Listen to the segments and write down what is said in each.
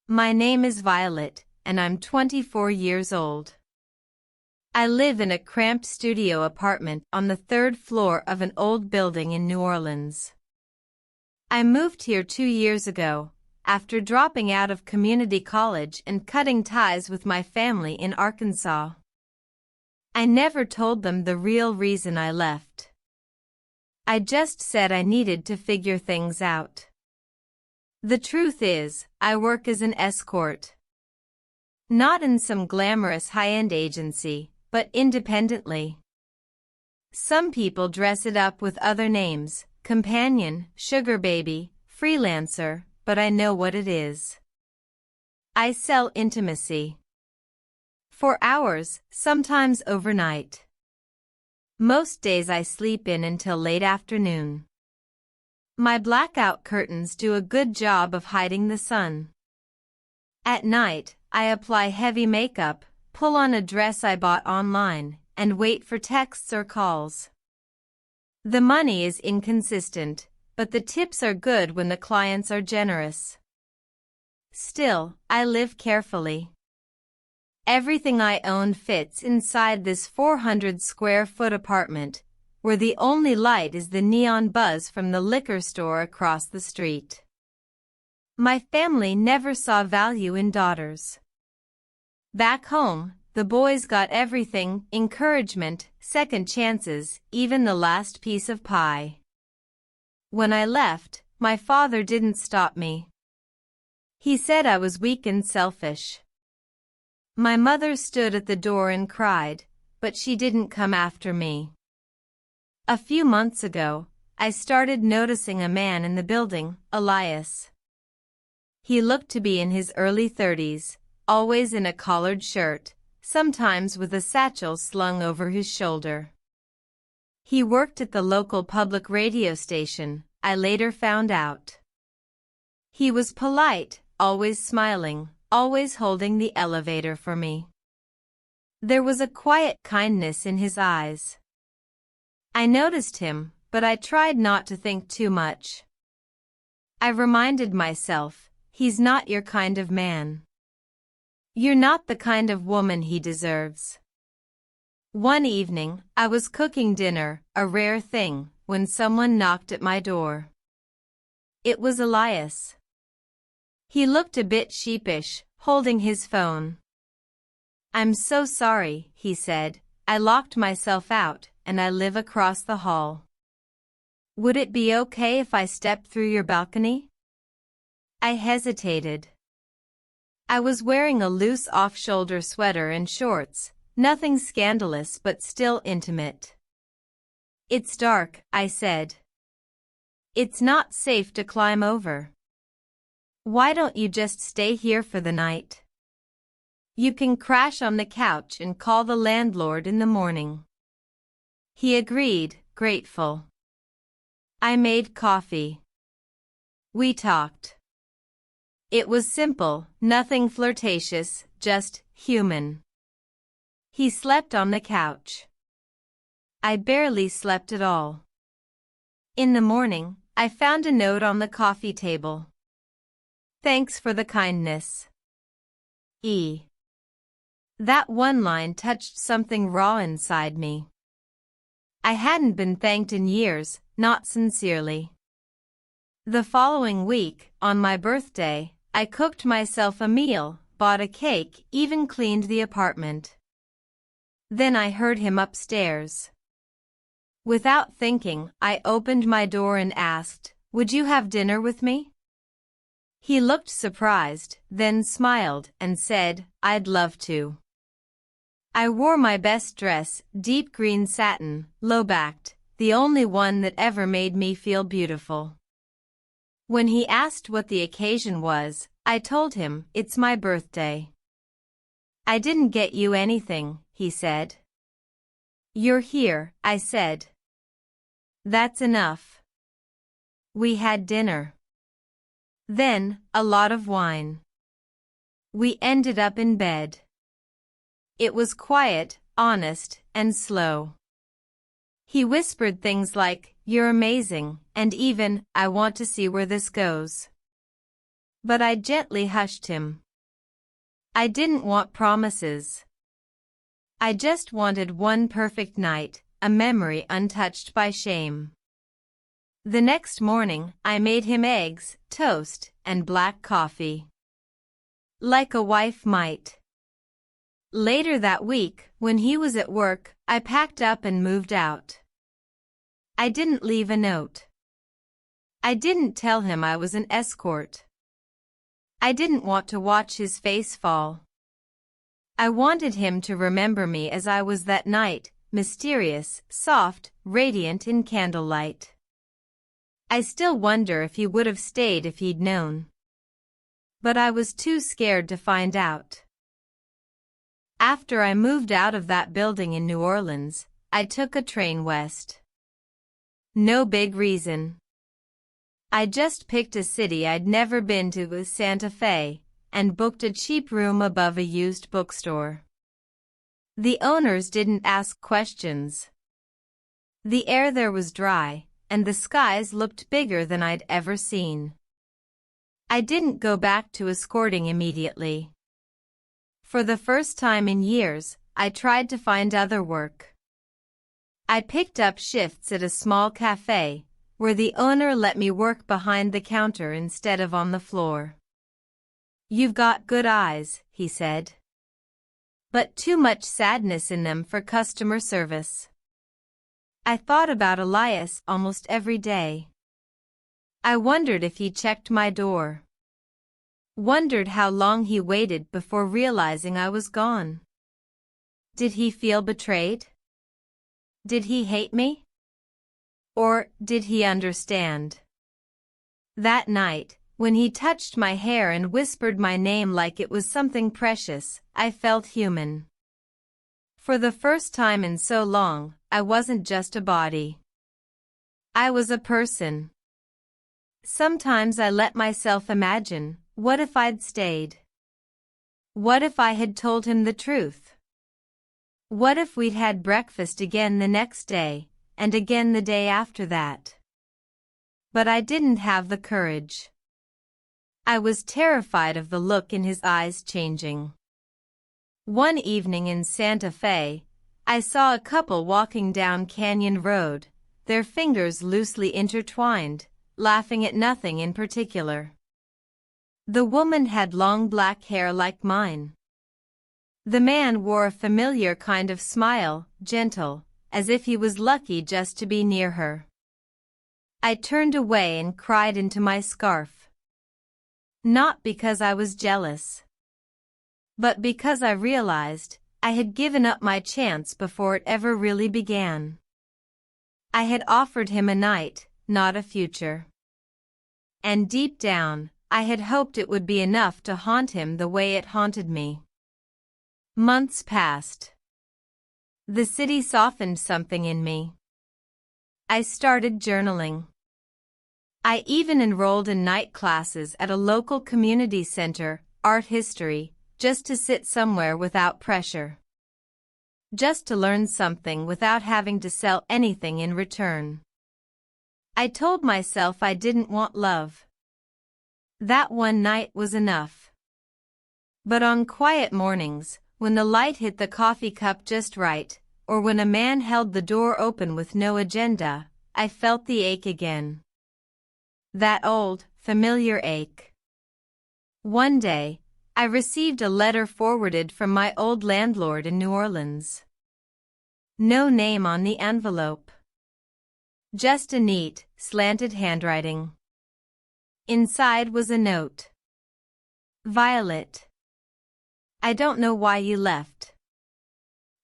My name is Violet, and I'm 24 years old. I live in a cramped studio apartment on the third floor of an old building in New Orleans. I moved here 2 years ago, after dropping out of community college and cutting ties with my family in Arkansas. I never told them the real reason I left. I just said I needed to figure things out. The truth is, I work as an escort. Not in some glamorous high-end agency, but independently. Some people dress it up with other names, companion, sugar baby, freelancer, but I know what it is. I sell intimacy. For hours, sometimes overnight. Most days I sleep in until late afternoon. My blackout curtains do a good job of hiding the sun. At night, I apply heavy makeup, pull on a dress I bought online, and wait for texts or calls. The money is inconsistent, but the tips are good when the clients are generous. Still, I live carefully. Everything I own fits inside this 400-square-foot apartment, where the only light is the neon buzz from the liquor store across the street. My family never saw value in daughters. Back home, the boys got everything: encouragement, second chances, even the last piece of pie. When I left, my father didn't stop me. He said I was weak and selfish. My mother stood at the door and cried, but she didn't come after me. A few months ago, I started noticing a man in the building, Elias. He looked to be in his early 30s, always in a collared shirt, sometimes with a satchel slung over his shoulder. He worked at the local public radio station, I later found out. He was polite, always smiling, always holding the elevator for me. There was a quiet kindness in his eyes. I noticed him, but I tried not to think too much. I reminded myself, he's not your kind of man. You're not the kind of woman he deserves. One evening, I was cooking dinner, a rare thing, when someone knocked at my door. It was Elias. He looked a bit sheepish, holding his phone. "I'm so sorry," he said. "I locked myself out, and I live across the hall. Would it be okay if I stepped through your balcony?" I hesitated. I was wearing a loose off-shoulder sweater and shorts, nothing scandalous but still intimate. "It's dark," I said. "It's not safe to climb over. Why don't you just stay here for the night? You can crash on the couch and call the landlord in the morning." He agreed, grateful. I made coffee. We talked. It was simple, nothing flirtatious, just human. He slept on the couch. I barely slept at all. In the morning, I found a note on the coffee table. "Thanks for the kindness. E." That one line touched something raw inside me. I hadn't been thanked in years, not sincerely. The following week, on my birthday, I cooked myself a meal, bought a cake, even cleaned the apartment. Then I heard him upstairs. Without thinking, I opened my door and asked, "Would you have dinner with me?" He looked surprised, then smiled and said, "I'd love to." I wore my best dress, deep green satin, low-backed, the only one that ever made me feel beautiful. When he asked what the occasion was, I told him, "It's my birthday." "I didn't get you anything," he said. "You're here," I said. "That's enough." We had dinner. Then, a lot of wine. We ended up in bed. It was quiet, honest, and slow. He whispered things like, "You're amazing," and even, "I want to see where this goes." But I gently hushed him. I didn't want promises. I just wanted one perfect night, a memory untouched by shame. The next morning, I made him eggs, toast, and black coffee. Like a wife might. Later that week, when he was at work, I packed up and moved out. I didn't leave a note. I didn't tell him I was an escort. I didn't want to watch his face fall. I wanted him to remember me as I was that night, mysterious, soft, radiant in candlelight. I still wonder if he would have stayed if he'd known. But I was too scared to find out. After I moved out of that building in New Orleans, I took a train west. No big reason. I just picked a city I'd never been to, Santa Fe, and booked a cheap room above a used bookstore. The owners didn't ask questions. The air there was dry, and the skies looked bigger than I'd ever seen. I didn't go back to escorting immediately. For the first time in years, I tried to find other work. I picked up shifts at a small cafe, where the owner let me work behind the counter instead of on the floor. "You've got good eyes," he said. "But too much sadness in them for customer service." I thought about Elias almost every day. I wondered if he checked my door. Wondered how long he waited before realizing I was gone. Did he feel betrayed? Did he hate me? Or did he understand? That night, when he touched my hair and whispered my name like it was something precious, I felt human. For the first time in so long, I wasn't just a body. I was a person. Sometimes I let myself imagine, what if I'd stayed? What if I had told him the truth? What if we'd had breakfast again the next day, and again the day after that? But I didn't have the courage. I was terrified of the look in his eyes changing. One evening in Santa Fe, I saw a couple walking down Canyon Road, their fingers loosely intertwined, laughing at nothing in particular. The woman had long black hair like mine. The man wore a familiar kind of smile, gentle, as if he was lucky just to be near her. I turned away and cried into my scarf. Not because I was jealous, but because I realized I had given up my chance before it ever really began. I had offered him a night, not a future. And deep down, I had hoped it would be enough to haunt him the way it haunted me. Months passed. The city softened something in me. I started journaling. I even enrolled in night classes at a local community center, art history, just to sit somewhere without pressure. Just to learn something without having to sell anything in return. I told myself I didn't want love. That one night was enough. But on quiet mornings, when the light hit the coffee cup just right, or when a man held the door open with no agenda, I felt the ache again. That old, familiar ache. One day, I received a letter forwarded from my old landlord in New Orleans. No name on the envelope. Just a neat, slanted handwriting. Inside was a note. "Violet. I don't know why you left.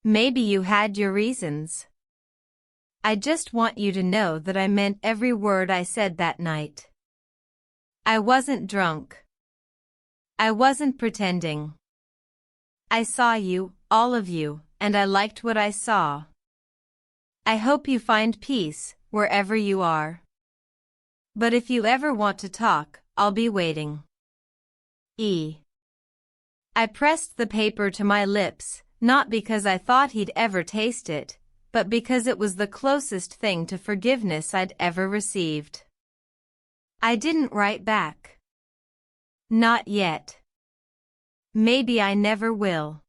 Maybe you had your reasons. I just want you to know that I meant every word I said that night. I wasn't drunk. I wasn't pretending. I saw you, all of you, and I liked what I saw. I hope you find peace, wherever you are. But if you ever want to talk, I'll be waiting. E." I pressed the paper to my lips, not because I thought he'd ever taste it, but because it was the closest thing to forgiveness I'd ever received. I didn't write back. Not yet. Maybe I never will.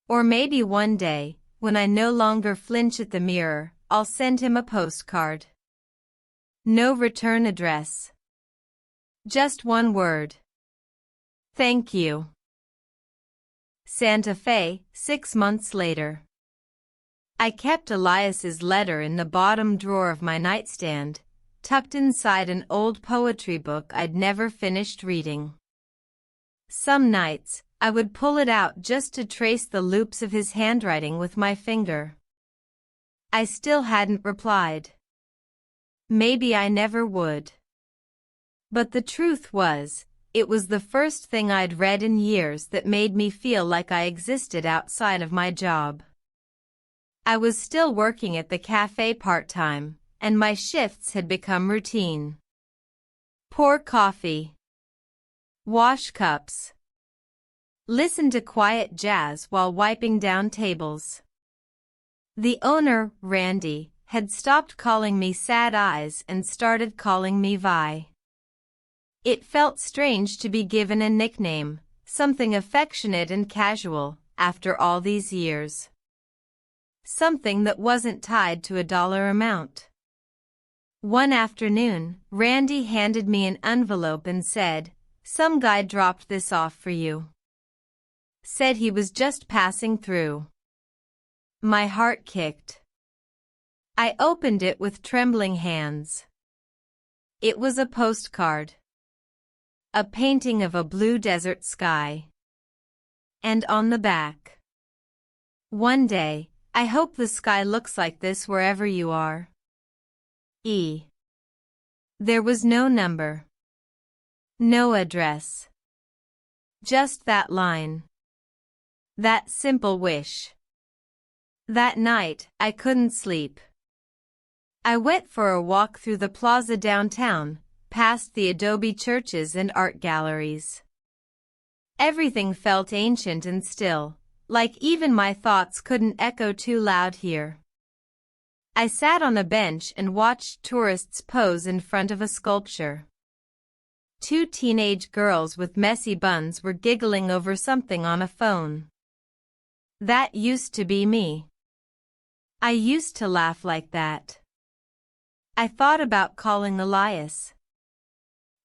Or maybe one day, when I no longer flinch at the mirror, I'll send him a postcard. No return address. Just one word. Thank you. Santa Fe, 6 months later. I kept Elias's letter in the bottom drawer of my nightstand, tucked inside an old poetry book I'd never finished reading. Some nights, I would pull it out just to trace the loops of his handwriting with my finger. I still hadn't replied. Maybe I never would. But the truth was, it was the first thing I'd read in years that made me feel like I existed outside of my job. I was still working at the cafe part-time, and my shifts had become routine. Pour coffee. Wash cups. Listen to quiet jazz while wiping down tables. The owner, Randy, had stopped calling me Sad Eyes and started calling me Vi. It felt strange to be given a nickname, something affectionate and casual, after all these years. Something that wasn't tied to a dollar amount. One afternoon, Randy handed me an envelope and said, "Some guy dropped this off for you. Said he was just passing through." My heart kicked. I opened it with trembling hands. It was a postcard. A painting of a blue desert sky. And on the back, "One day, I hope the sky looks like this wherever you are. E." There was no number. No address. Just that line. That simple wish. That night, I couldn't sleep. I went for a walk through the plaza downtown, past the adobe churches and art galleries. Everything felt ancient and still, like even my thoughts couldn't echo too loud here. I sat on a bench and watched tourists pose in front of a sculpture. 2 teenage girls with messy buns were giggling over something on a phone. That used to be me. I used to laugh like that. I thought about calling Elias.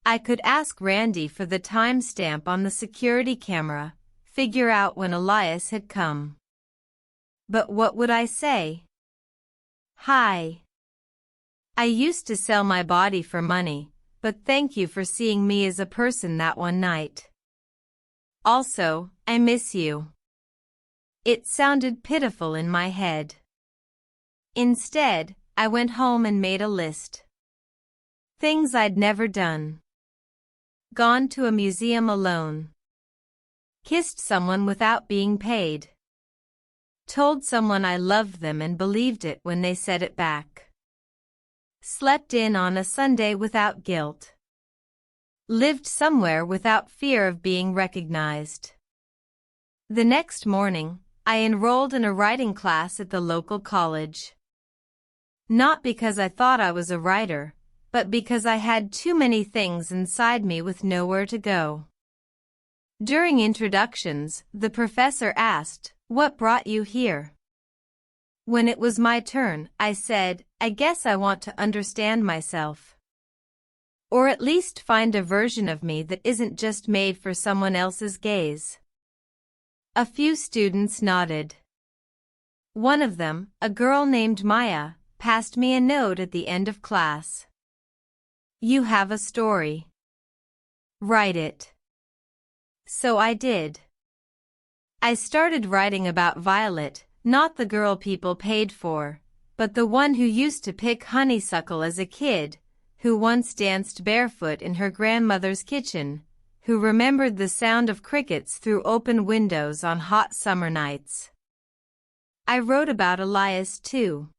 I could ask Randy for the timestamp on the security camera, figure out when Elias had come. But what would I say? "Hi. I used to sell my body for money, but thank you for seeing me as a person that one night. Also, I miss you." It sounded pitiful in my head. Instead, I went home and made a list. Things I'd never done. Gone to a museum alone. Kissed someone without being paid. Told someone I loved them and believed it when they said it back. Slept in on a Sunday without guilt. Lived somewhere without fear of being recognized. The next morning, I enrolled in a writing class at the local college. Not because I thought I was a writer, but because I had too many things inside me with nowhere to go. During introductions, the professor asked, "What brought you here?" When it was my turn, I said, "I guess I want to understand myself. Or at least find a version of me that isn't just made for someone else's gaze." A few students nodded. One of them, a girl named Maya, passed me a note at the end of class. "You have a story. Write it." So I did. I started writing about Violet, not the girl people paid for, but the one who used to pick honeysuckle as a kid, who once danced barefoot in her grandmother's kitchen, who remembered the sound of crickets through open windows on hot summer nights. I wrote about Elias too.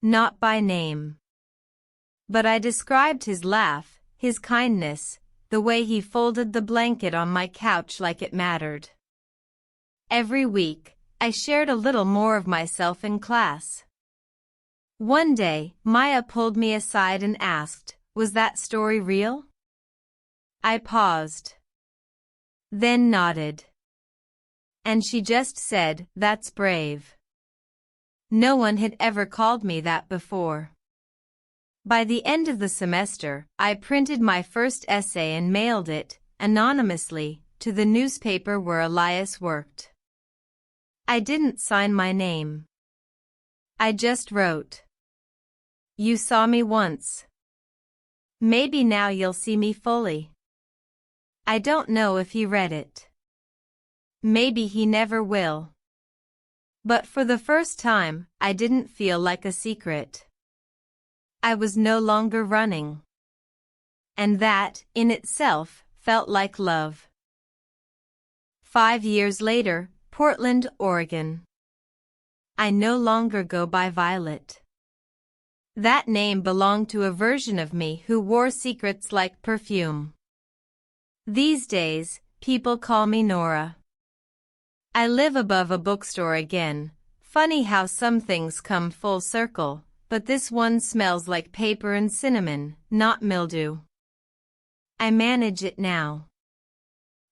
Not by name. But I described his laugh, his kindness, the way he folded the blanket on my couch like it mattered. Every week, I shared a little more of myself in class. One day, Maya pulled me aside and asked, "Was that story real?" I paused. Then nodded. And she just said, "That's brave." No one had ever called me that before. By the end of the semester, I printed my first essay and mailed it, anonymously, to the newspaper where Elias worked. I didn't sign my name. I just wrote, "You saw me once. Maybe now you'll see me fully." I don't know if he read it. Maybe he never will. But for the first time, I didn't feel like a secret. I was no longer running. And that, in itself, felt like love. 5 years later, Portland, Oregon. I no longer go by Violet. That name belonged to a version of me who wore secrets like perfume. These days, people call me Nora. I live above a bookstore again. Funny how some things come full circle, but this one smells like paper and cinnamon, not mildew. I manage it now.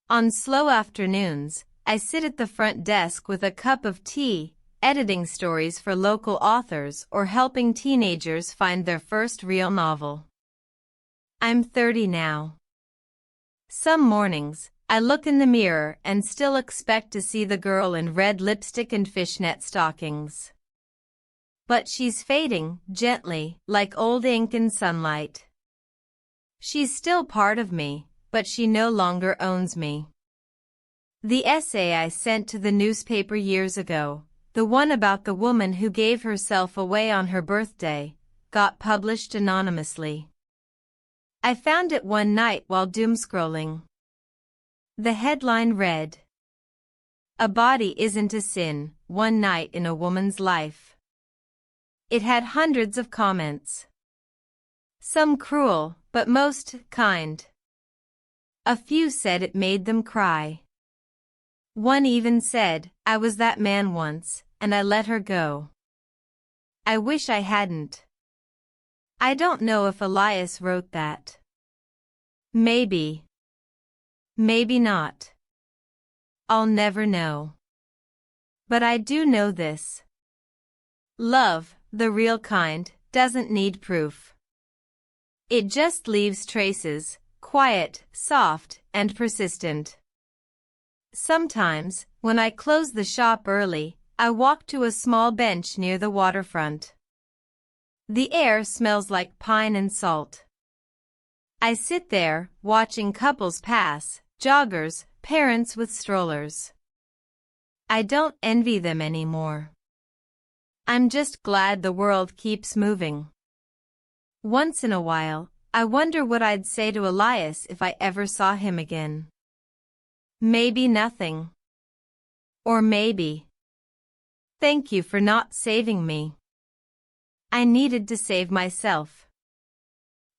On slow afternoons, I sit at the front desk with a cup of tea, editing stories for local authors or helping teenagers find their first real novel. I'm 30 now. Some mornings, I look in the mirror and still expect to see the girl in red lipstick and fishnet stockings. But she's fading, gently, like old ink in sunlight. She's still part of me, but she no longer owns me. The essay I sent to the newspaper years ago, the one about the woman who gave herself away on her birthday, got published anonymously. I found it one night while doomscrolling. The headline read, "A body isn't a sin, one night in a woman's life." It had hundreds of comments. Some cruel, but most kind. A few said it made them cry. One even said, "I was that man once, and I let her go. I wish I hadn't." I don't know if Elias wrote that. Maybe. Maybe not. I'll never know. But I do know this. Love, the real kind, doesn't need proof. It just leaves traces, quiet, soft, and persistent. Sometimes, when I close the shop early, I walk to a small bench near the waterfront. The air smells like pine and salt. I sit there, watching couples pass, joggers, parents with strollers. I don't envy them anymore. I'm just glad the world keeps moving. Once in a while, I wonder what I'd say to Elias if I ever saw him again. Maybe nothing. Or maybe, "Thank you for not saving me. I needed to save myself."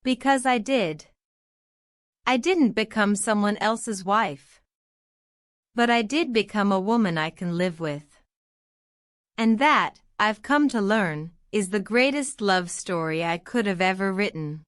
Because I did. I didn't become someone else's wife. But I did become a woman I can live with. And that, I've come to learn, is the greatest love story I could have ever written.